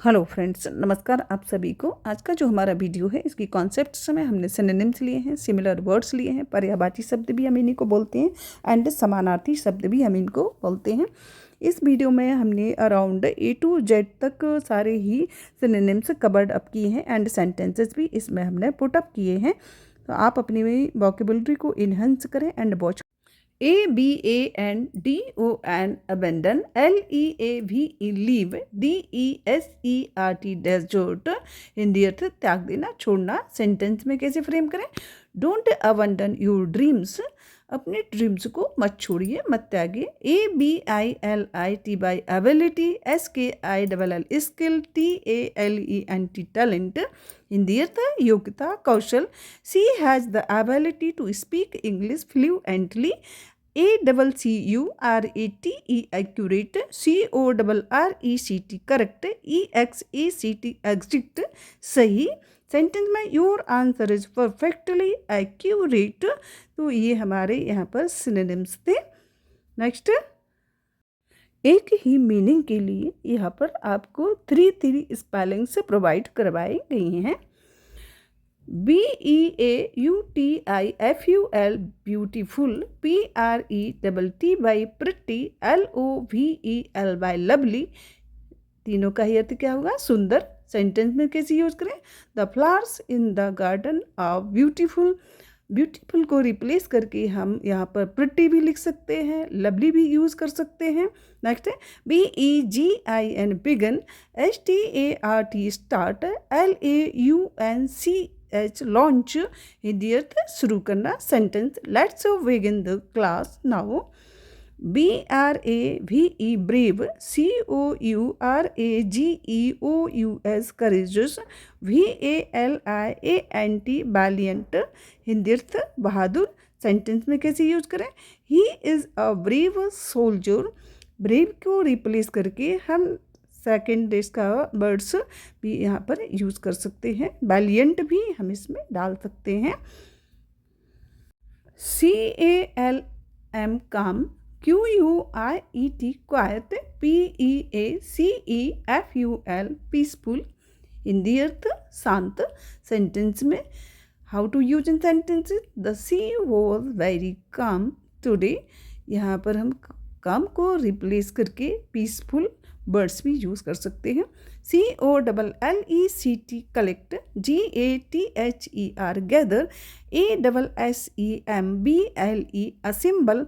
Hello friends, नमस्कार आप सभी को। आज का जो हमारा वीडियो है इसकी कॉन्सेप्ट्स में हमने सिनोनिम्स लिए हैं, सिमिलर वर्ड्स लिए हैं, पर्यायवाची शब्द भी हम इन्हीं को बोलते हैं एंड समानार्थी शब्द भी हम इनको बोलते हैं। इस वीडियो में हमने अराउंड A to Z तक सारे ही सिनोनिम्स कवर्ड अप किए हैं एंड सेंटेंसेस भी इसमें हमने पुट अप किए हैं। तो आप अपनी वोकेबुलरी को इन्हेंस करें and watch. ABANDON abandon, LEAVE leave, DESERT desert Hindi अर्थ त्याग देना, छोड़ना। सेंटेंस में कैसे फ्रेम करें? डोंट अबंडन योर ड्रीम्स, अपने ड्रीम्स को मत छोड़िए, मत त्यागिए। ABILIT by ability, SKILL skill, TALENT talent Hindi अर्थ योग्यता, कौशल। She has the ability to speak English fluently, ACCURATE accurate, CORRECT correct, EXACT exit सही। सेंटेंस में your answer is perfectly accurate. तो ये हमारे यहाँ पर सिनोनिम्स थे। नेक्स्ट, एक ही मीनिंग के लिए यहाँ पर आपको थ्री स्पेलिंग्स प्रोवाइड करवाई गई हैं। BEAUTIFUL beautiful, PRETT by pretty, LOVEL by lovely. तीनों का ही अर्थ क्या होगा? सुंदर। सेंटेंस में कैसे यूज करें? The flowers in the garden are beautiful. Beautiful को रिप्लेस करके हम यहाँ पर प्रिटी भी लिख सकते हैं, लवली भी यूज़ कर सकते हैं। नेक्स्ट है BEGIN begin, START start, LAUNCH launch Hindi अर्थ शुरू करना। Sentence let's begin the class now. BRAVE brave, COURAGEOUS courageous, VALIANT valiant Hindi अर्थ बहादुर। सेंटेंस में कैसे यूज करें? He is a brave soldier. Brave को रिप्लेस करके हम सेकेंड इसका वर्ड्स भी यहाँ पर यूज कर सकते हैं। वैलियंट भी हम इसमें डाल सकते हैं। CALM calm, QUIET quiet, PEACEFUL peaceful Hindi अर्थ शांत। सेंटेंस में how to use in sentences? The sea was very calm today. यहाँ पर हम काम को रिप्लेस करके पीसफुल वर्ड्स भी यूज़ कर सकते हैं। COLLECT collect, GATHER gather, ASSEMBLE assemble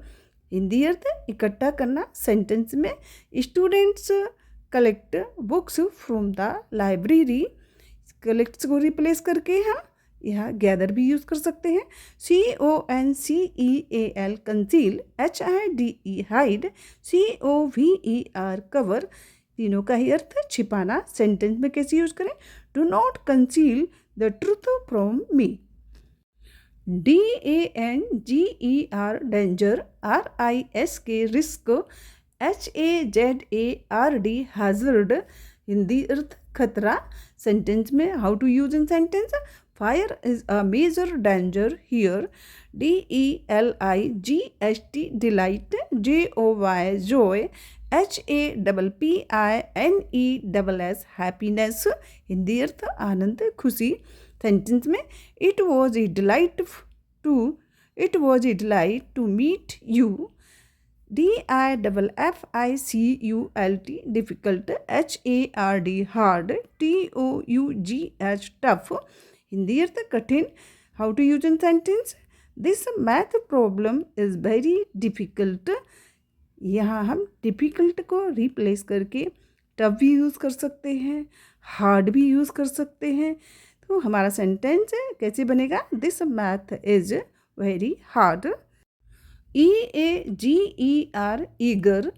Hindi अर्थ इकट्ठा करना। सेंटेंस में students collect books from the library. Collects को रिप्लेस करके हम यहाँ गैदर भी यूज़ कर सकते हैं। CONCEAL conceal, HIDE hide, COVER cover तीनों का ही अर्थ छिपाना। सेंटेंस में कैसे यूज करें? Do not conceal the truth from me. DANGER danger, RISK risk, HAZARD hazard Hindi अर्थ खतरा। सेंटेंस में how to use in sentence? Fire is a major danger here, DELIGHT delight, JOY joy, HAPPINESS happiness Hindi अर्थ आनंद खुशी। Sentence में it was a delight to meet you, DIFFICULT difficult, HARD hard, TOUGH tough Hindi अर्थ कठिन। How to use in sentence? This math problem is very difficult. यहाँ हम difficult को replace करके टफ भी यूज़ कर सकते हैं, हार्ड भी यूज़ कर सकते हैं। तो हमारा सेंटेंस कैसे बनेगा? This math is very hard. EAGER eager,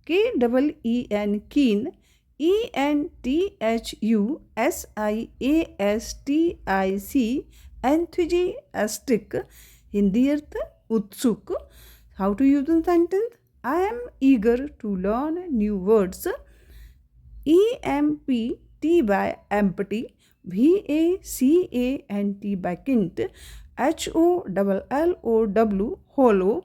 KEEN keen, ENTHUSIASTIC enthusiastic Hindi अर्थ उत्सुक। How to use in sentence? I am eager to learn new words. EMPT by empty, VACANT by kint, HOLLOW hollow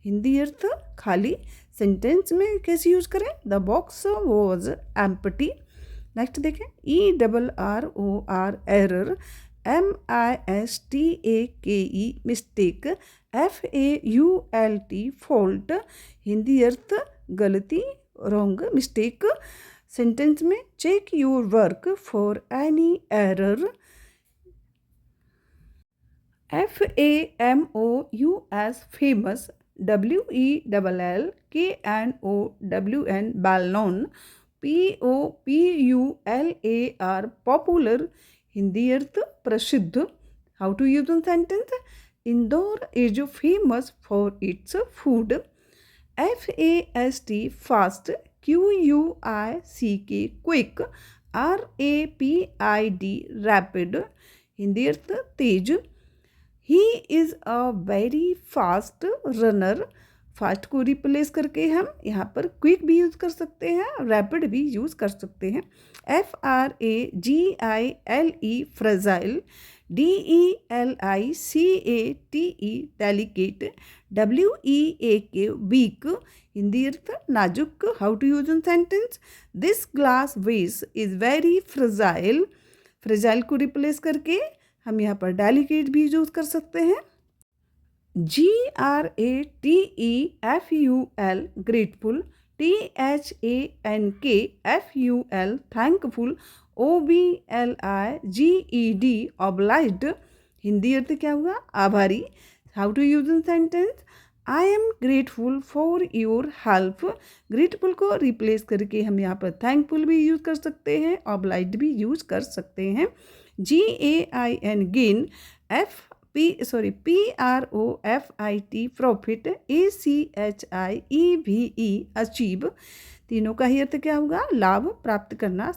हिंदी अर्थ खाली। Sentence में कैसे use करें? The box was empty. Next देखें, ERROR error, MISTAKE mistake, FAULT fault, Hindi अर्थ गलती, wrong, mistake. Sentence में check your work for any error, FAMOUS famous, WELLKNOWN well known, POPULAR popular, Hindi अर्थ प्रसिद्ध। How to use in sentence, Indore is famous for its food, FAST fast, QUICK quick, RAPID rapid, Hindi अर्थ तेज। He is a very fast runner, fast को replace करके हम यहाँ पर quick भी यूज़ कर सकते हैं, रैपिड भी यूज़ कर सकते हैं। FRAGILE fragile, DELICATE delicate, WEAK weak, Hindi अर्थ नाजुक। How to use in sentence, this glass vase is very fragile, fragile को रिप्लेस करके हम यहाँ पर डेलिकेट भी यूज़ कर सकते हैं। GRATEFUL grateful, THANKFUL thankful, OBLIGED obliged, Hindi अर्थ क्या हुआ, आभारी। How to use in sentence, I am grateful for your help, grateful को रिप्लेस करके हम यहाँ पर थैंकफुल भी यूज़ कर सकते हैं, ऑब्लाइज्ड भी यूज़ कर सकते हैं। GAIN gain, PROFIT profit, ACHIEVE achieve, तीनों का ही अर्थ क्या होगा, लाभ प्राप्त करना।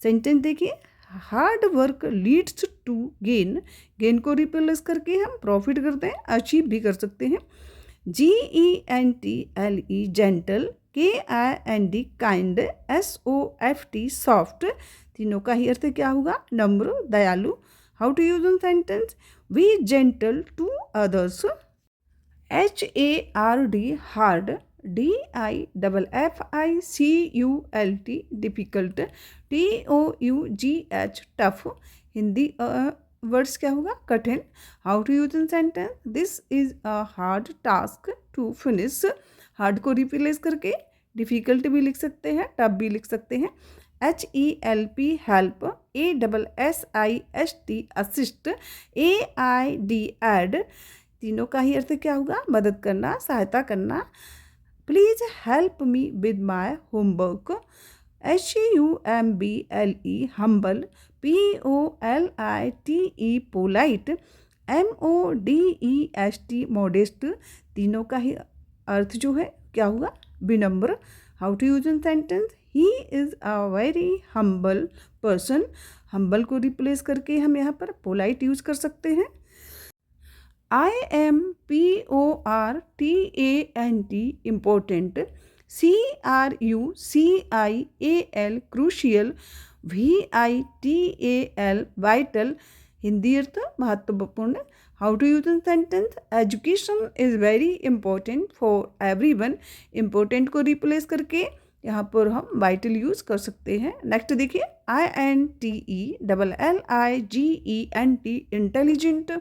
सेंटेंस देखिए, hard work leads to gain, gain को रिप्लेस करके हम प्रॉफिट करते हैं, अचीव भी कर सकते हैं। GENTLE gentle, KIND kind, SOFT soft, तीनों का ही अर्थ क्या होगा, नम्र, दयालु। How to use in sentence, we gentle to others, HARD hard, DIFFICULT difficult, TOUGH tough, Hindi words क्या होगा, कठिन। How to use in sentence, this is a hard task to finish, hard को रिप्लेस करके डिफिकल्ट भी लिख सकते हैं, tough भी लिख सकते हैं। HELP help, ASSIST assist, AID add, तीनों का ही अर्थ क्या होगा, मदद करना, सहायता करना। Please help me with my homework, HUMBLE humble, POLITE polite, MODEST modest, तीनों का ही अर्थ जो है क्या होगा, विनम्र। How to use in sentence, he is a very humble person, humble को रिप्लेस करके हम यहाँ पर पोलाइट यूज़ कर सकते हैं। IMPORTANT important, CRUCIAL crucial, VITAL vital, Hindi अर्थ महत्वपूर्ण। How to use in sentence, education is very important for everyone, important को रिप्लेस करके यहाँ पर हम वाइटल यूज़ कर सकते हैं। नेक्स्ट देखिए, INTELLIGENT intelligent,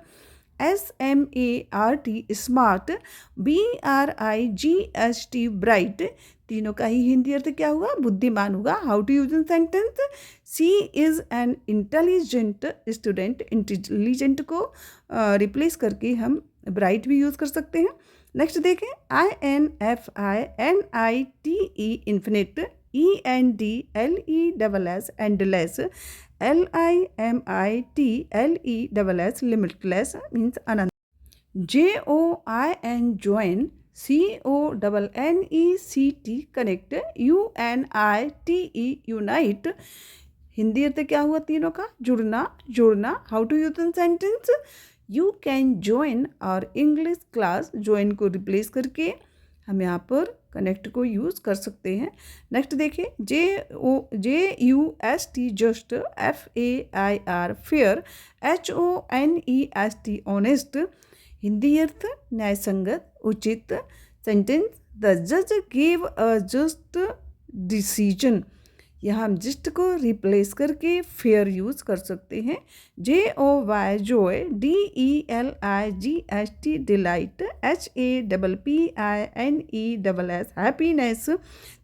SMART smart, BRIGST bright, तीनों का ही हिंदी अर्थ क्या हुआ, बुद्धिमान होगा। How to use in sentence, she is an intelligent student, intelligent को रिप्लेस करके हम ब्राइट भी यूज़ कर सकते हैं। नेक्स्ट देखें, INFINITE infinite, ENDLESS endless, LIMITLESS limitless means अनंत, JOIN join, CONNECT connect, UNITE unite, Hindi अर्थ क्या हुआ, तीनों का जुड़ना, जोड़ना। How to use in sentence, you can join और इंग्लिश क्लास, ज्वाइन को रिप्लेस करके हम यहाँ पर कनेक्ट को यूज़ कर सकते हैं। नेक्स्ट देखिए, JUST just, FAIR fair, HONEST honest, Hindi अर्थ न्यायसंगत, उचित। सेंटेंस, द जज गेव अ जस्ट डिसीजन, यहाँ हम जिस्ट को रिप्लेस करके फेयर यूज़ कर सकते हैं। JOY joy, DELIGHT delight, HAPPINESS happiness.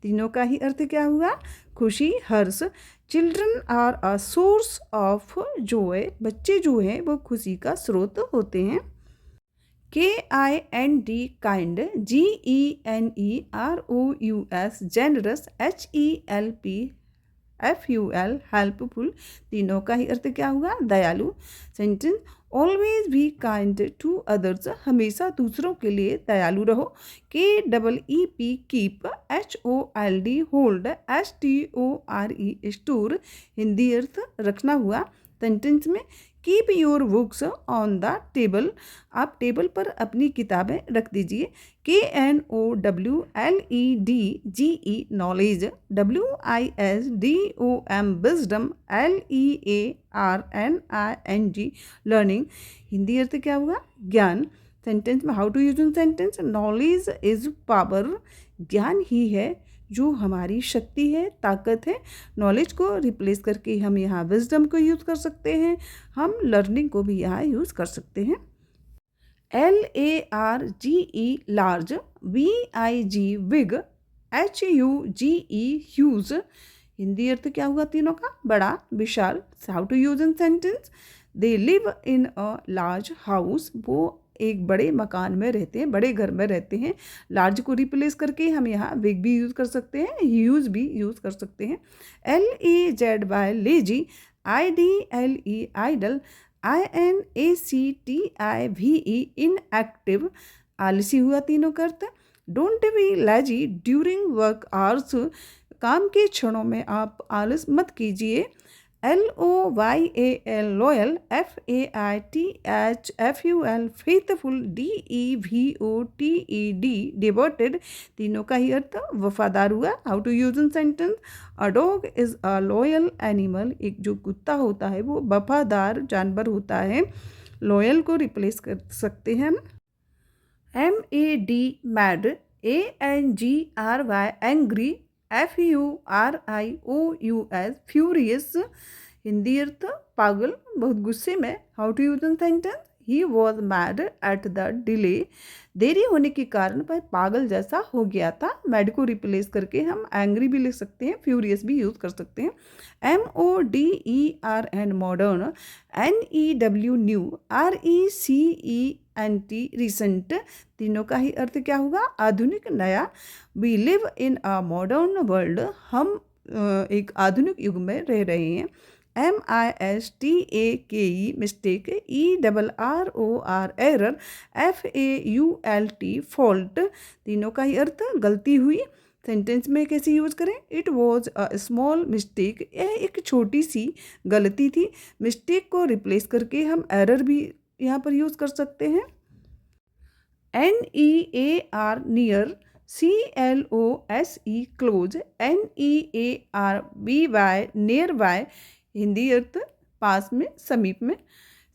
तीनों का ही अर्थ क्या हुआ? खुशी, हर्ष। Children are a source of joy, बच्चे जो हैं वो खुशी का स्रोत होते हैं। KIND kind, GENEROUS generous, HELPFUL helpful. तीनों का ही अर्थ क्या हुआ? दयालु। Sentence, always be kind to others, हमेशा दूसरों के लिए दयालु रहो। KEEP keep, HOLD hold, STORE store. Hindi अर्थ रखना हुआ। सेंटेंस में, keep your books on the table, आप टेबल पर अपनी किताबें रख दीजिए। KNOWLEDGE knowledge, WISDOM wisdom, LEARNING learning. Hindi अर्थ क्या हुआ? ज्ञान। सेंटेंस में, how to use in sentence, knowledge is power, ज्ञान ही है जो हमारी शक्ति है, ताकत है। नॉलेज को रिप्लेस करके हम यहाँ विजडम को यूज़ कर सकते हैं, हम लर्निंग को भी यहाँ यूज़ कर सकते हैं। LARGE large, BIG wig, HUGE huge. Hindi अर्थ क्या हुआ तीनों का? बड़ा, विशाल। How to use in sentence, they live in a large house, वो एक बड़े मकान में रहते हैं, बड़े घर में रहते हैं। लार्ज को रिप्लेस करके हम यहाँ बिग भी यूज़ कर सकते हैं, ह्यूज भी यूज़ कर सकते हैं। LAZY lazy, IDLE idle, INACTIVE inactive आलसी हुआ तीनों का अर्थ। Don't be lazy during work hours, काम के क्षणों में आप आलस मत कीजिए। LOYAL loyal, FAITHFUL faithful, DEVOTED devoted. तीनों का ही अर्थ वफादार हुआ। How to use in sentence, a dog is a loyal animal, एक जो कुत्ता होता है वो वफादार जानवर होता है। लॉयल को रिप्लेस कर सकते हैं हम। MAD mad, ANGRY angry, FURIOUS furious. Hindi अर्थ पागल, बहुत गुस्से में। How to use in sentence, he was mad at the delay, देरी होने के कारण वह पागल जैसा हो गया था। मैड को रिप्लेस करके हम एंग्री भी लिख सकते हैं, फ्यूरियस भी यूज़ कर सकते हैं। MODERN modern, NEW new, RECENT recent. तीनों का ही अर्थ क्या होगा? आधुनिक, नया। We live in a modern world, हम एक आधुनिक युग में रह रहे हैं। MISTAKE mistake, ERROR error, FAULT fault. तीनों का ही अर्थ गलती हुई। सेंटेंस में कैसे यूज करें? It was a small mistake, यह एक छोटी सी गलती थी। मिस्टेक को रिप्लेस करके हम एरर भी यहाँ पर यूज कर सकते हैं। NEAR near, CLOSE close, NEARBY nearby. Hindi अर्थ पास में, समीप में।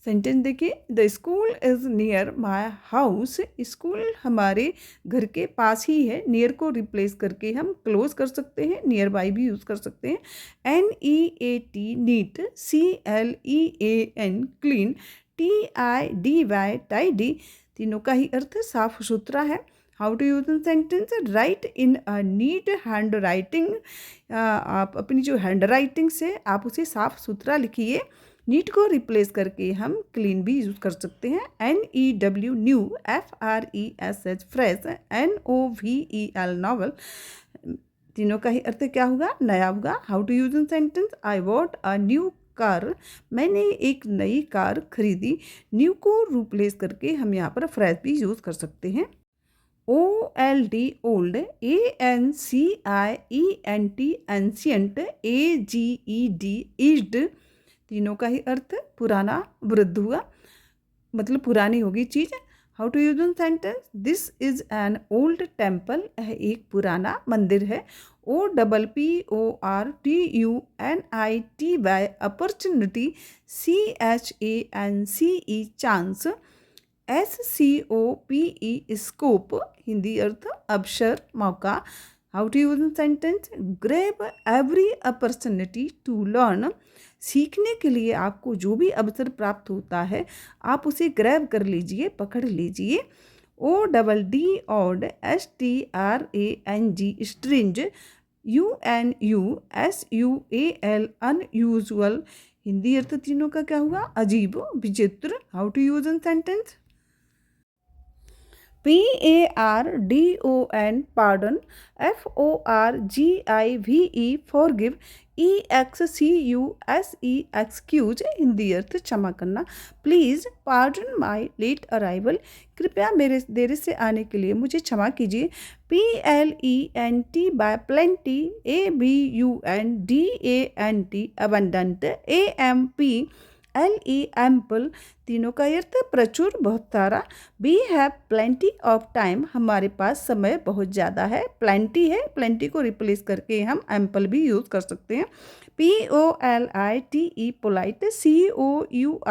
सेंटेंस देखिए, the school is near my house, school हमारे घर के पास ही है। नियर को रिप्लेस करके हम क्लोज कर सकते हैं, नियर बाई भी यूज़ कर सकते हैं। NEAT neat, CLEAN clean, TIDY tidy. तीनों का ही अर्थ साफ सुथरा है। How to use in sentence, write in a neat hand writing, आप अपनी जो हैंड राइटिंग से आप उसे साफ सुथरा लिखिए। नीट को रिप्लेस करके हम क्लीन भी यूज़ कर सकते हैं। NEW new, FRESH fresh, NOVEL novel. तीनों का ही अर्थ क्या होगा? नया होगा। How to use in sentence, I want a new car, मैंने एक नई कार खरीदी। न्यू को रिप्लेस करके हम यहाँ पर फ्रेश भी यूज़ कर सकते हैं। OLD old, ANCIENT ancient, AGED eased. तीनों का ही अर्थ पुराना, वृद्ध हुआ, मतलब पुरानी होगी चीज़। How to use in sentence, this is an old temple, यह एक पुराना मंदिर है। OPPORTUNITY opportunity, CHANCE chance, SCOPE scope. Hindi अर्थ अवसर, मौका। How to use in sentence, grab every opportunity to learn, सीखने के लिए आपको जो भी अवसर प्राप्त होता है आप उसे ग्रैब कर लीजिए, पकड़ लीजिए। ODD, strange, UNUSUAL, unusual, Hindi अर्थ तीनों का क्या हुआ, अजीब, विचित्र। How to use in sentence, PARDON, pardon, FORGIVE, forgive, EXCUSE, excuse, Hindi अर्थ क्षमा करना। Please pardon my late arrival, कृपया मेरे देरी से आने के लिए मुझे क्षमा कीजिए। PLENT, बाय plenty, ABUNDANT, abundant, AMP, ample, तीनों का अर्थ प्रचुर, बहुत सारा। We have plenty of time, हमारे पास समय बहुत ज़्यादा है। प्लेंटी है, प्लेंटी को रिप्लेस करके हम एम्पल भी यूज़ कर सकते हैं। POLITE, polite, COURTEOUS,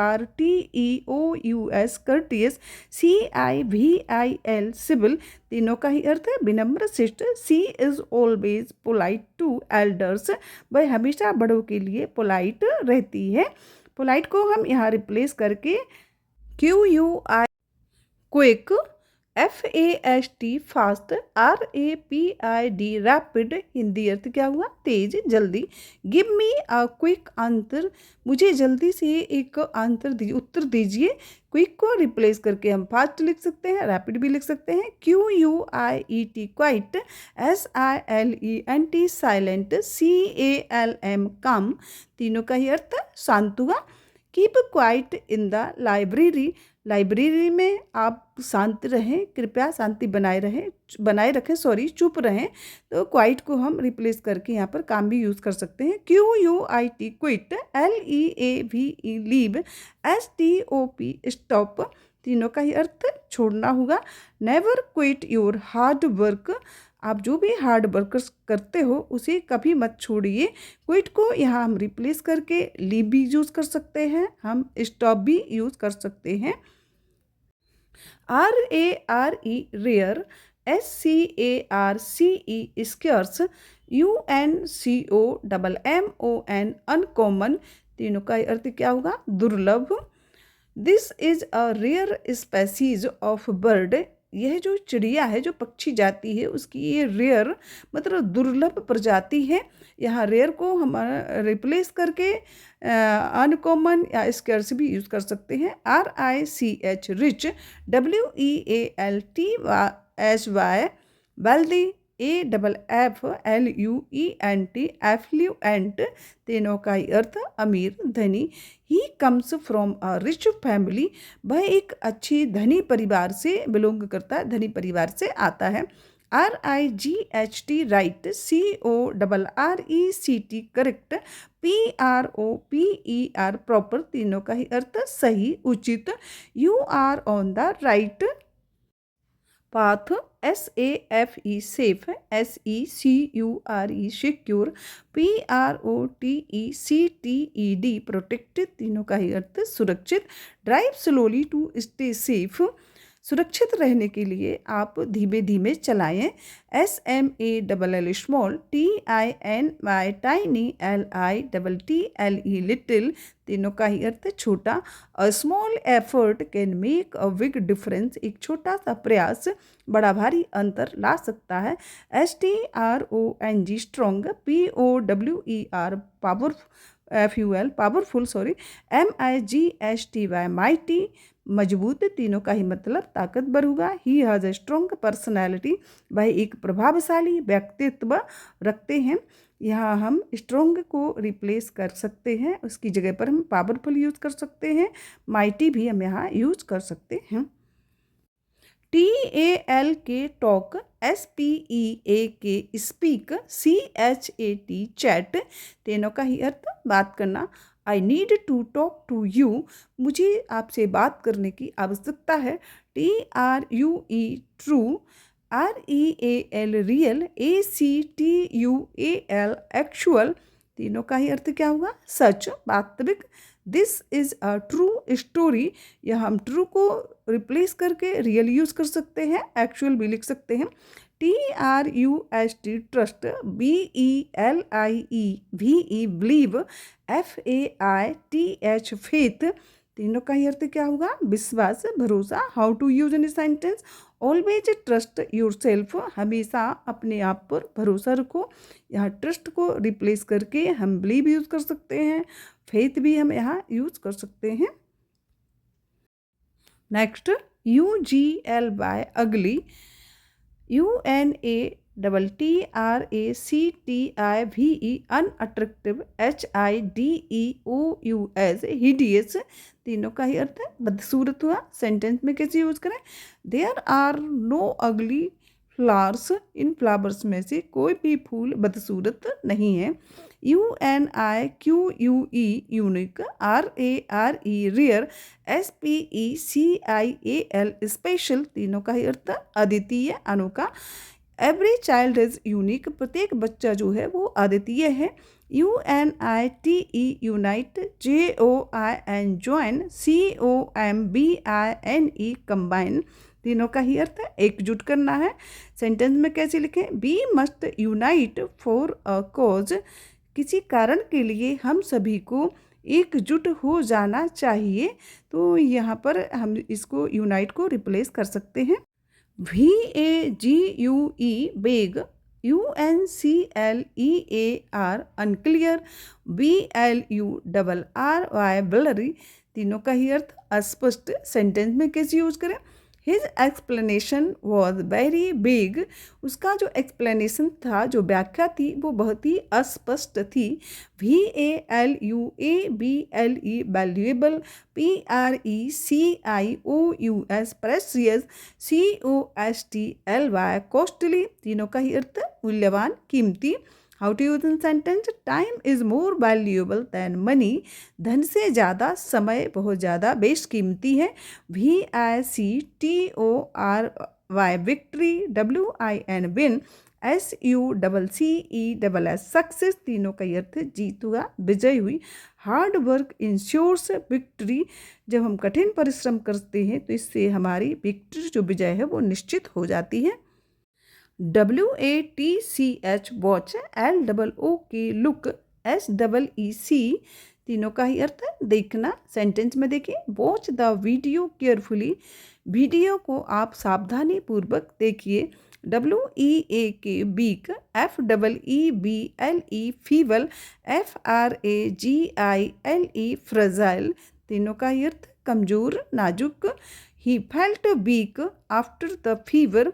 courteous, CIVIL, civil, तीनों का ही अर्थ है विनम्र, शिष्ट। She is always polite to elders, वह हमेशा बड़ों के लिए पोलाइट रहती है। पोलाइट को हम यहाँ रिप्लेस करके QUI, quick, FAST, fast, RAPID, rapid, Hindi अर्थ क्या हुआ, तेज, जल्दी। Give me a quick answer, मुझे जल्दी से एक आंसर दीजिए, उत्तर दीजिए। क्विक को रिप्लेस करके हम फास्ट लिख सकते हैं, रैपिड भी लिख सकते हैं। QUIET, quite, SILENT, silent, CALM, कम, तीनों का ही अर्थ शांत हुआ। Keep quiet in the library, library में आप शांत रहें, कृपया शांति बनाए रखें, चुप रहें। तो क्वाइट को हम रिप्लेस करके यहाँ पर काम भी यूज़ कर सकते हैं। QUIT, quit, LEAVE, leave, STOP, stop, तीनों का ही अर्थ छोड़ना होगा। Never quit your hard work, आप जो भी हार्ड वर्क करते हो उसे कभी मत छोड़िए। क्विट को यहाँ हम रिप्लेस करके लीव भी यूज़ कर सकते हैं, हम स्टॉप भी यूज़ कर सकते हैं। RARE, rare, SCARCE, scarce, UNCOMMON, uncommon, तीनों का अर्थ क्या होगा, दुर्लभ। This is a rare species of bird, यह जो चिड़िया है, जो पक्षी जाति है, उसकी ये रेयर मतलब दुर्लभ प्रजाति है। यहाँ रेयर को हम रिप्लेस करके अनकॉमन या स्केर्स भी यूज़ कर सकते हैं। RICH, rich, WEALTHY, wealthy, AFFLUENT, affluent, तीनों का ही अर्थ अमीर, धनी। He comes from a rich family, वह एक अच्छी धनी परिवार से बिलोंग करता है, धनी परिवार से आता है। RIGHT, right, CORRECT, correct, PROPER, proper, तीनों का ही अर्थ सही, उचित। You are on the right path, SAFE, safe, SECURE, secure, PROTECTED, protect, तीनों का ही अर्थ सुरक्षित। Drive slowly to stay safe, सुरक्षित रहने के लिए आप धीमे धीमे चलाएं। SMALL, small, TINY, tiny, LITTLE, little, तीनों का ही अर्थ छोटा। A small effort can make a big difference, एक छोटा सा प्रयास बड़ा भारी अंतर ला सकता है। STRONG, strong, POWER, powerful, MIGSTY, mighty, मजबूत, तीनों का ही मतलब ताकतवर हुआ। He has a strong personality, वह एक प्रभावशाली व्यक्तित्व रखते हैं। यहाँ हम स्ट्रॉन्ग को रिप्लेस कर सकते हैं, उसकी जगह पर हम पावरफुल यूज़ कर सकते हैं। माइटी भी हम यहाँ यूज़ कर सकते हैं। TALK, talk, SPEAK, speak, CHAT, chat, तीनों का ही अर्थ बात करना। I need to talk to you, मुझे आपसे बात करने की आवश्यकता है। TRUE, true, REAL, real, ACTUAL, actual, तीनों का ही अर्थ क्या हुआ, सच, वास्तविक। This is a true story, यह हम ट्रू को रिप्लेस करके रियल यूज़ कर सकते हैं, एक्चुअल भी लिख सकते हैं। TRUST trust, BELIEVE believe, FAITH faith, तीनों का ही अर्थ क्या होगा? विश्वास, भरोसा। How to use in sentence? Always trust yourself, हमेशा अपने आप पर भरोसा रखो। यहाँ ट्रस्ट को रिप्लेस करके हम बिलीव यूज कर सकते हैं, फेथ भी हम यहाँ यूज कर सकते हैं। नेक्स्ट, UGLY अगली, UNATTRACTIVE अनअट्रैक्टिव, HIDEOUS हिडियस, तीनों का ही अर्थ है बदसूरत हुआ। सेंटेंस में कैसे यूज करें? There are no ugly flowers, इन फ्लावर्स में से कोई भी फूल बदसूरत नहीं है। UNIQUE unique, RARE rare, SPECIAL special, तीनों का ही अर्थ अद्वितीय, अनोखा। एवरी चाइल्ड इज यूनिक, प्रत्येक बच्चा जो है वो अद्वितीय है। UNITE unite, JOIN join, COMBINE combine, तीनों का ही अर्थ है एकजुट करना है। सेंटेंस में कैसे लिखें? We must unite for a cause, किसी कारण के लिए हम सभी को एकजुट हो जाना चाहिए। तो यहाँ पर हम इसको यूनाइट को रिप्लेस कर सकते हैं। VAGUE bag, UNCLEAR unclear, BLURRY blurry, तीनों का ही अर्थ अस्पष्ट। सेंटेंस में कैसे यूज करें? His explanation was very big, उसका जो एक्सप्लेनेशन था, जो व्याख्या थी, वो बहुत ही अस्पष्ट थी। VALUABLE valuable, PRECIOUS precious, COSTLY costly, तीनों का ही अर्थ मूल्यवान, कीमती। How to use in sentence? Time is more valuable than money, धन से ज़्यादा समय बहुत ज़्यादा बेशकीमती है। VICTORY victory, WIN win, SUCCESS success, तीनों का अर्थ जीत हुआ, विजय हुई। हार्ड वर्क इंश्योर्स विक्ट्री, जब हम कठिन परिश्रम करते हैं तो इससे हमारी विक्ट्री जो विजय है वो निश्चित हो जाती है। WATCH watch, LOOK look, SEEC, तीनों का ही अर्थ है देखना। सेंटेंस में देखिए, watch the video carefully, video को आप सावधानी पूर्वक देखिए। WEAK weak, FEEBLE feeble, FRAGILE fragile, तीनों का ही अर्थ कमजोर, नाजुक। He felt weak after the fever,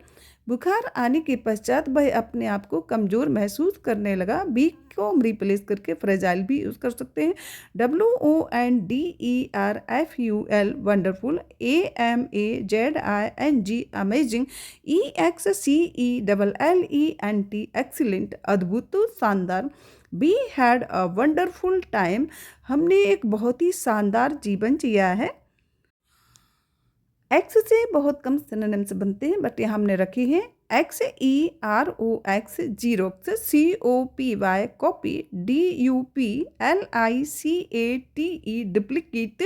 बुखार आने के पश्चात वह अपने आप को कमज़ोर महसूस करने लगा। वीक को हम रिप्लेस करके फ्रेजाइल भी यूज़ कर सकते हैं। WONDERFUL wonderful, AMAZING amazing, EXCELLENT excellent अद्भुत, शानदार। We had a wonderful time, हमने एक बहुत ही शानदार जीवन जिया है। एक्स से बहुत कम सिनोनिम्स बनते हैं, बट यहाँ हमने रखी है XEROX xerox, COPY copy, DUPLICATE duplicate,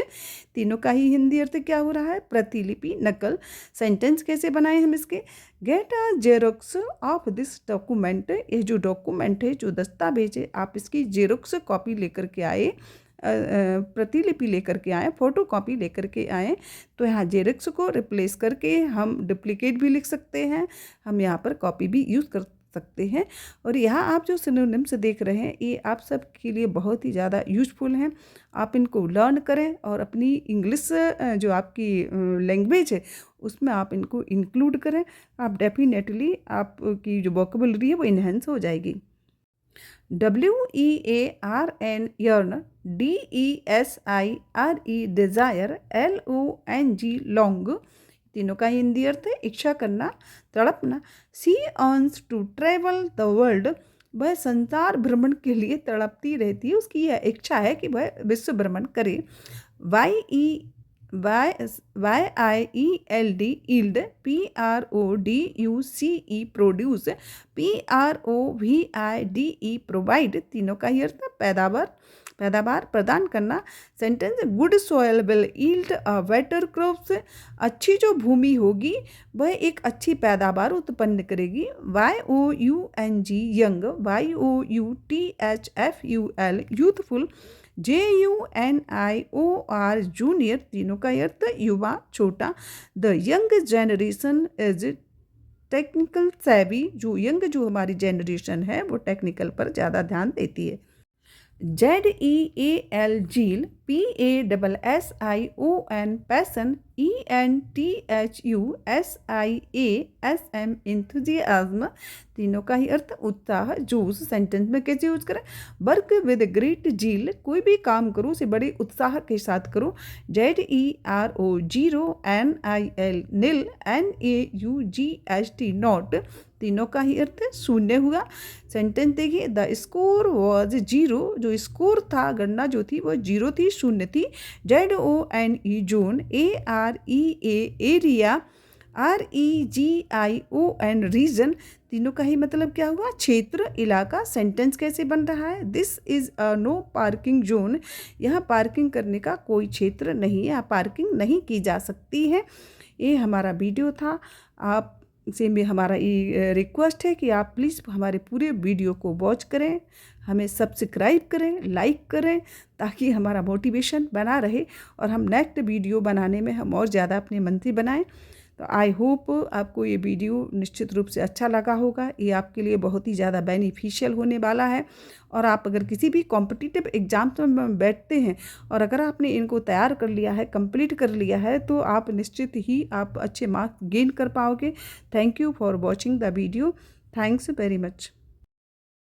तीनों का ही हिंदी अर्थ क्या हो रहा है? प्रतिलिपि, नकल। सेंटेंस कैसे बनाए हम इसके? Get a xerox of this document, ये जो डॉक्यूमेंट है, जो दस्तावेज है, आप इसकी जेरोक्स कॉपी लेकर के आए, प्रतिलिपि लेकर के आए, फोटो कॉपी लेकर के आए। तो यहाँ जेरोक्स को रिप्लेस करके हम डुप्लीकेट भी लिख सकते हैं, हम यहाँ पर कॉपी भी यूज़ कर सकते हैं। और यहाँ आप जो सिनोनिम्स देख रहे हैं, ये आप सब के लिए बहुत ही ज़्यादा यूजफुल हैं। आप इनको लर्न करें और अपनी इंग्लिश जो आपकी लैंग्वेज है उसमें आप इनको इंक्लूड करें। आप डेफिनेटली आपकी जो वोकैबुलरी है वो इन्हेंस हो जाएगी। WEARN yearn, DESIRE desire, LONG long, तीनों का हिंदी अर्थ है इच्छा करना, तड़पना। She yearns to travel the world, वह संसार भ्रमण के लिए तड़पती रहती है, उसकी यह इच्छा है कि वह विश्व भ्रमण करे। YIELD yield, PRODUCE produce, PROVIDE provide, तीनों का ही अर्थ पैदावार, पैदावार प्रदान करना। Sentence good soil will yield a better crops, अच्छी जो भूमि होगी वह एक अच्छी पैदावार उत्पन्न करेगी। YOUNG young, YOUTHFUL youthful, JUNIOR junior, तीनों का अर्थ युवा छोटा। The young generation is technical सेवी, जो यंग जो हमारी जनरेशन है वो टेक्निकल पर ज़्यादा ध्यान देती है। ZEAL झील, PASSION पैसन, ENTHUSIASM इंथुजियाज्म, तीनों का ही अर्थ उत्साह जोश। सेंटेंस में कैसे यूज करें? वर्क विद ग्रेट झील, कोई भी काम करो उसे बड़े उत्साह के साथ करो। ZERO zero, NIL nil, NAUGST naught, तीनों का ही अर्थ शून्य हुआ। सेंटेंस देखिए, द स्कोर वॉज जीरो, जो स्कोर था गणना जो थी वो जीरो थी, शून्य थी। ZONE zone, AREA area, REGION region, तीनों का ही मतलब क्या हुआ? क्षेत्र, इलाका। सेंटेंस कैसे बन रहा है? This is a no parking zone, यहाँ पार्किंग करने का कोई क्षेत्र नहीं है, यहाँ पार्किंग नहीं की जा सकती है। ये हमारा वीडियो था। आप से में हमारा ये रिक्वेस्ट है कि आप प्लीज़ हमारे पूरे वीडियो को वॉच करें, हमें सब्सक्राइब करें, लाइक करें, ताकि हमारा मोटिवेशन बना रहे और हम नेक्स्ट वीडियो बनाने में हम और ज़्यादा अपने मंत्री बनाएं। तो आई होप आपको ये वीडियो निश्चित रूप से अच्छा लगा होगा। ये आपके लिए बहुत ही ज़्यादा बेनिफिशियल होने वाला है। और आप अगर किसी भी कॉम्पिटिटिव एग्जाम्स में बैठते हैं और अगर आपने इनको तैयार कर लिया है, कंप्लीट कर लिया है, तो आप निश्चित ही आप अच्छे मार्क्स गेन कर पाओगे। Thank you for watching the video. Thanks very much.